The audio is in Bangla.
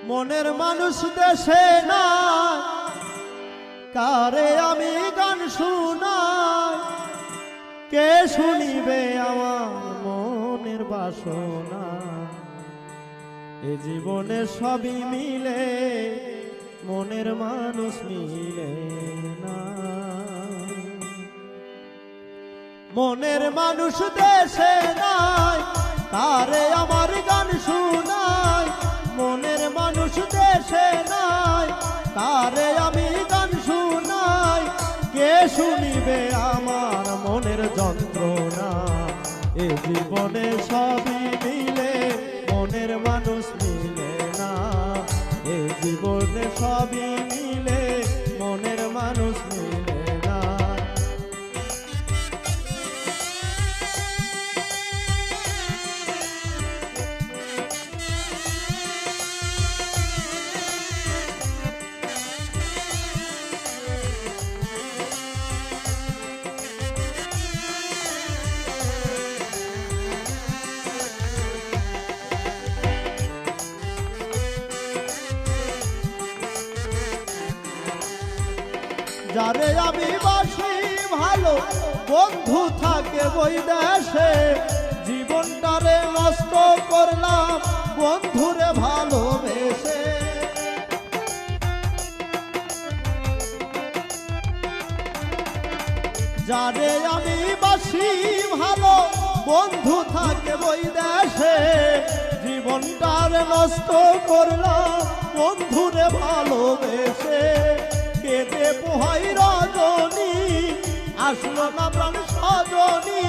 মনের মানুষ দেশে না, কারে আমি গান শুনাই, কে শুনিবে আমার মনের বাসনা। এ জীবনে সবই মিলে, মনের মানুষ মিলে না। মনের মানুষ দেশে নাই, কারে আমার গান শুনাই। মনের মানুষ দেশে নাই, কারে আমি গান শুনাই, কে শুনিবে আমার মনের যন্ত্রণা। এ জীবনে সবই মিলে, মনের মানুষ মিলে না। এ জীবনে সবই মিলে, মনের মানুষ মিলে না। যারে আমি বাসি ভালো, বন্ধু থাকে ওই দেশে। জীবনটারে নষ্ট করলাম বন্ধুরে ভালোবেসে। যারে আমি বাসি ভালো, বন্ধু থাকে ওই দেশে। জীবনটারে নষ্ট করলাম বন্ধুরে ভালোবেসে। কেঁদে পোহাই রজনী, আসলো না প্রাণ সজনী।